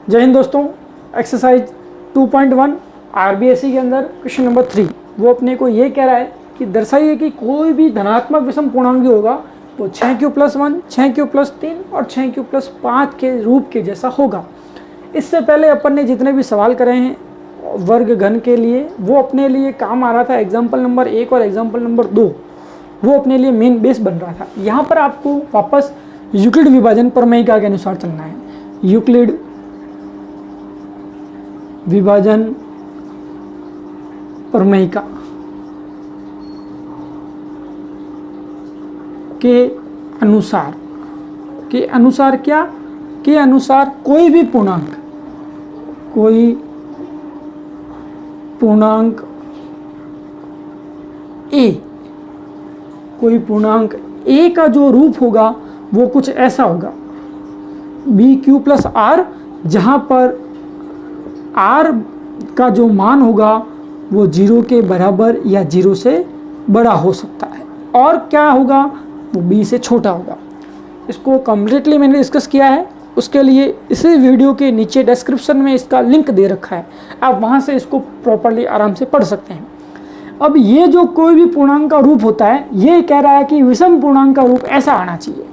जय हिंद दोस्तों। Exercise 2.1 RBSC के अंदर क्वेश्चन नंबर 3 वो अपने को ये कह रहा है कि दर्शाइए कि कोई भी धनात्मक विषम पूर्णांक होगा वो 6q+1, 6q+3 और 6q+5 के रूप के जैसा होगा। इससे पहले अपन ने जितने भी सवाल करे हैं वर्ग घन के लिए वो अपने लिए काम आ रहा था। एग्जाम्पल नंबर 1 और एग्जाम्पल नंबर 2 वो अपने लिए मेन बेस बन रहा था। यहाँ पर आपको वापस यूक्लिड विभाजन प्रमेयिका के अनुसार चलना है। यूक्लिड विभाजन प्रमेयिका के अनुसार क्या के अनुसार कोई भी पूर्णांक ए का जो रूप होगा वो कुछ ऐसा होगा BQ+R, जहाँ पर R का जो मान होगा वो 0 के बराबर या 0 से बड़ा हो सकता है, और क्या होगा वो B से छोटा होगा। इसको कम्प्लीटली मैंने डिस्कस किया है, उसके लिए इसी वीडियो के नीचे डिस्क्रिप्शन में इसका लिंक दे रखा है, आप वहाँ से इसको प्रॉपर्ली आराम से पढ़ सकते हैं। अब ये जो कोई भी पूर्णांक का रूप होता है ये कह रहा है कि विषम पूर्णांक का रूप ऐसा आना चाहिए।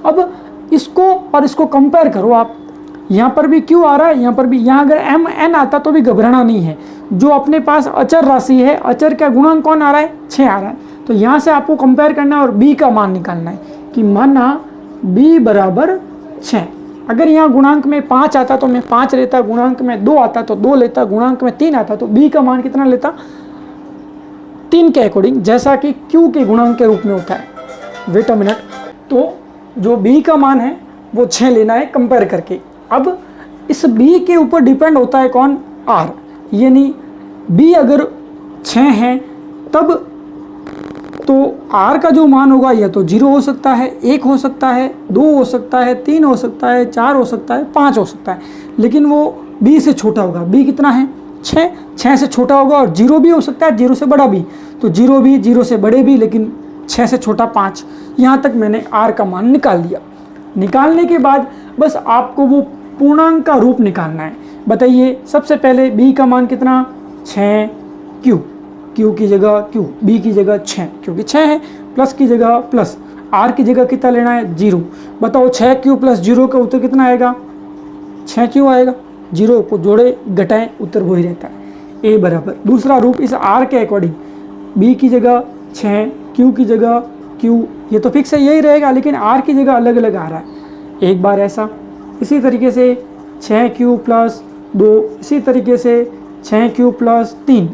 अब इसको और इसको कंपेयर करो आप, यहाँ पर भी Q आ रहा है, यहाँ पर भी, यहाँ अगर MN आता तो भी घबराना नहीं है। जो अपने पास अचर राशि है, अचर का गुणांक कौन आ रहा है, 6 आ रहा है, तो यहाँ से आपको कंपेयर करना है और B का मान निकालना है कि माना B बराबर 6। अगर यहाँ गुणांक में 5 आता तो मैं 5 लेता, गुणांक में 2 आता तो 2 लेता, गुणांक में 3 आता तो B का मान कितना लेता, 3 के अकॉर्डिंग, जैसा कि Q के गुणांक के रूप में होता है। वेट अ मिनट, तो जो B का मान है वो 6 लेना है कंपेयर करके। अब इस B के ऊपर डिपेंड होता है कौन, R, यानी B अगर 6 है तब तो R का जो मान होगा या तो 0 हो सकता है, 1 हो सकता है, 2 हो सकता है, 3 हो सकता है, 4 हो सकता है, 5 हो सकता है, लेकिन वो B से छोटा होगा। B कितना है, 6 से छोटा होगा, और 0 भी हो सकता है, 0 से बड़ा भी, तो 0 भी, 0 से बड़े भी, लेकिन 6 से छोटा 5। यहाँ तक मैंने R का मान निकाल लिया। निकालने के बाद बस आपको वो पूर्णांक का रूप निकालना है। बताइए, सबसे पहले B का मान कितना, 6Q, Q की जगह Q, B की जगह 6, क्योंकि 6 है, प्लस की जगह प्लस, R की जगह कितना लेना है, 0। बताओ 6Q+0 का उत्तर कितना आएगा, 6Q आएगा। 0 को जोड़े घटाएं उत्तर वही रहता है, A बराबर। दूसरा रूप इस R के अकॉर्डिंग, B की जगह 6, Q की जगह Q, ये तो फिक्स है यही रहेगा, लेकिन R की जगह अलग अलग आ रहा है। एक बार ऐसा, इसी तरीके से 6Q+2, इसी तरीके से 6Q+3,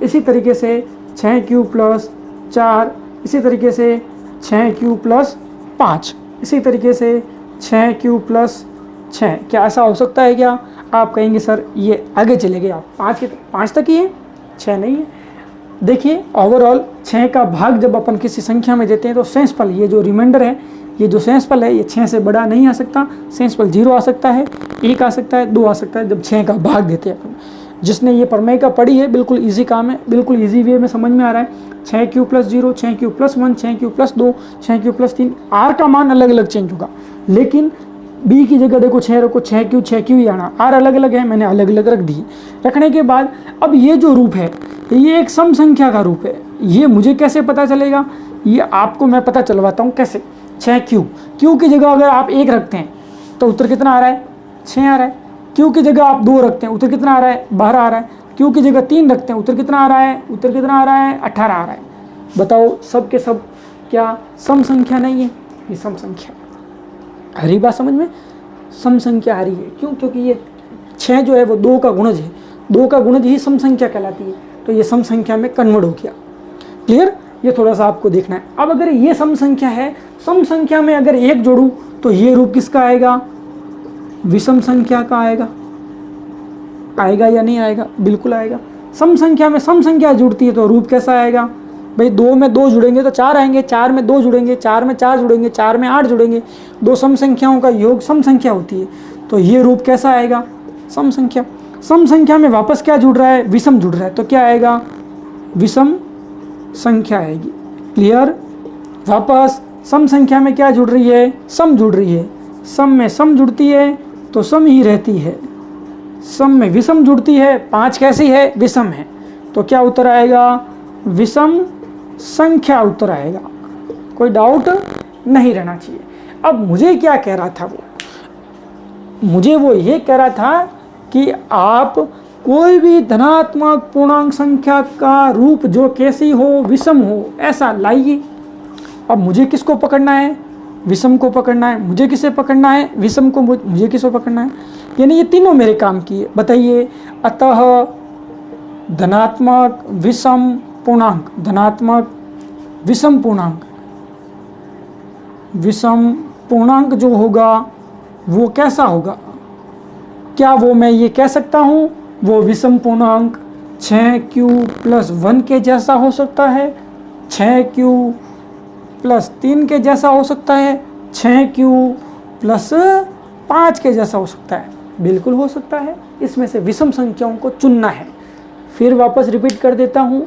इसी तरीके से 6Q+4, इसी तरीके से 6Q+5, इसी तरीके से 6Q+6। क्या ऐसा हो सकता है क्या? आप कहेंगे सर ये आगे चले गए आप, 5 तक ही है, 6 नहीं है। देखिए ओवरऑल 6 का भाग जब अपन किसी संख्या में देते हैं तो शेषफल, ये जो रिमाइंडर है, ये जो शेषफल है, ये 6 से बड़ा नहीं आ सकता। शेषफल 0 आ सकता है, 1 आ सकता है, 2 आ सकता है जब 6 का भाग देते हैं अपन। जिसने ये प्रमेयिका पढ़ी है, बिल्कुल इजी काम है, बिल्कुल इजी वे में समझ में आ रहा है। 6Q+0, 6Q+1, 6Q+2, 6Q+3, R का मान अलग अलग चेंज होगा, लेकिन B की जगह देखो 6 रखो, 6Q ही आना। R अलग अलग है, मैंने अलग अलग रख दिए। रखने के बाद अब ये जो रूप है ये एक सम संख्या का रूप है। ये मुझे कैसे पता चलेगा, ये आपको मैं पता चलवाता हूँ कैसे। 6Q, Q की जगह अगर आप 1 रखते हैं तो उत्तर कितना आ रहा है, 6 आ रहा है। Q की जगह आप 2 रखते हैं, उत्तर कितना आ रहा है, 12 आ रहा है। Q की जगह 3 रखते हैं, उत्तर कितना आ रहा है, उत्तर कितना आ रहा है, 18 आ रहा है। बताओ सब के सब क्या सम संख्या नहीं है? ये सम संख्या, हरी बात समझ में, सम संख्या हरी है। क्यों? क्योंकि ये 6 जो है वो 2 का गुणज है, 2 का गुणज ही सम संख्या कहलाती है, तो ये सम संख्या में कन्वर्ट हो गया। क्लियर? ये थोड़ा सा आपको देखना है। अब अगर ये सम संख्या है, सम संख्या में अगर 1 जोड़ूं तो ये रूप किसका आएगा, विषम संख्या का आएगा। आएगा या नहीं आएगा? बिल्कुल आएगा। सम संख्या में सम संख्या जुड़ती है तो रूप कैसा आएगा भाई, 2 में 2 जुड़ेंगे तो 4 आएंगे, 4 में 2 जुड़ेंगे, 4 में 4 जुड़ेंगे, 4 में 8 जुड़ेंगे, 2 सम संख्याओं का योग सम संख्या होती है, तो ये रूप कैसा आएगा, सम संख्या। सम संख्या में वापस क्या जुड़ रहा है, विषम जुड़ रहा है, तो क्या आएगा, विषम संख्या आएगी। क्लियर? वापस सम संख्या में क्या जुड़ रही है, सम जुड़ रही है। सम में सम जुड़ती है तो सम ही रहती है, सम में विषम जुड़ती है, 5 कैसी है, विषम है, तो क्या उत्तर आएगा, विषम संख्या उत्तर आएगा। कोई डाउट नहीं रहना चाहिए। अब मुझे क्या कह रहा था मुझे वो ये कह रहा था कि आप कोई भी धनात्मक पूर्णांक संख्या का रूप जो कैसी हो, विषम हो, ऐसा लाइए। अब मुझे किसको पकड़ना है, विषम को पकड़ना है। मुझे किसे पकड़ना है, विषम को। मुझे किसको पकड़ना है, यानी ये तीनों मेरे काम की है। बताइए, अतः धनात्मक विषम पूर्णांक, धनात्मक विषम पूर्णांक, विषम पूर्णांक जो होगा वो कैसा होगा? क्या वो मैं ये कह सकता हूँ वो विषम पूर्णांक 6q + 1 के जैसा हो सकता है, 6q + 3 के जैसा हो सकता है, 6q + 5 के जैसा हो सकता है? बिल्कुल हो सकता है। इसमें से विषम संख्याओं को चुनना है। फिर वापस रिपीट कर देता हूँ,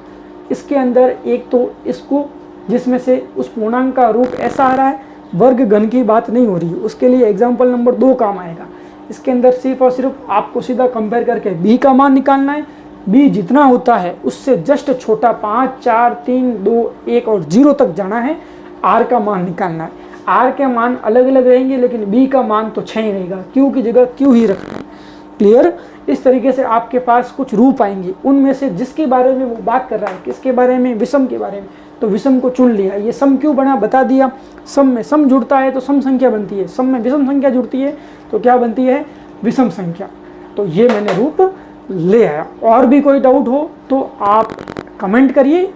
इसके अंदर एक तो इसको जिसमें से उस पूर्णांक का रूप ऐसा आ रहा है, वर्ग घन की बात नहीं हो रही है, उसके लिए एग्जाम्पल नंबर 2 काम आएगा। इसके अंदर सिर्फ और सिर्फ आपको सीधा कंपेयर करके b का मान निकालना है। b जितना होता है उससे जस्ट छोटा 5, 4, 3, 2, 1 और 0 तक जाना है। r का मान निकालना है। r के मान अलग अलग रहेंगे लेकिन b का मान तो 6 ही रहेगा, q की जगह q ही रखना है। क्लियर? इस तरीके से आपके पास कुछ रूप आएंगे, उनमें से जिसके बारे में वो बात कर रहा है, किसके बारे में, विषम के बारे में, तो विषम को चुन लिया। ये सम क्यों बना बता दिया। सम में सम जुड़ता है तो सम संख्या बनती है, सम में विषम संख्या जुड़ती है तो क्या बनती है, विषम संख्या। तो ये मैंने रूप ले आया। और भी कोई डाउट हो तो आप कमेंट करिए।